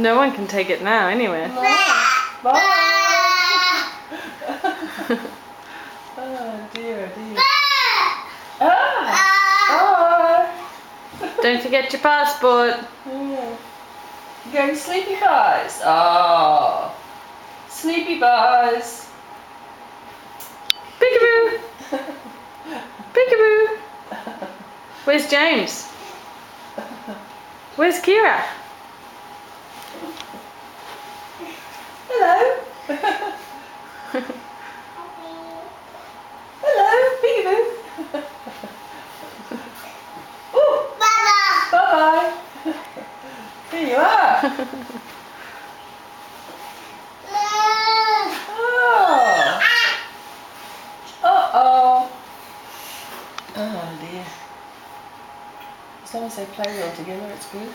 No one can take it now, anyway. No. Bye. Oh dear, dear. Ah. Bye. Don't forget your passport. Yeah. You going sleepy buzz? Oh. Sleepy buzz. Peekaboo. Peekaboo. Where's James? Where's Kira? Hello. Hello, peekaboo. Ooh. Bye-bye. Here you are. Oh. Uh-oh. Oh dear. As long as they play well together, it's good.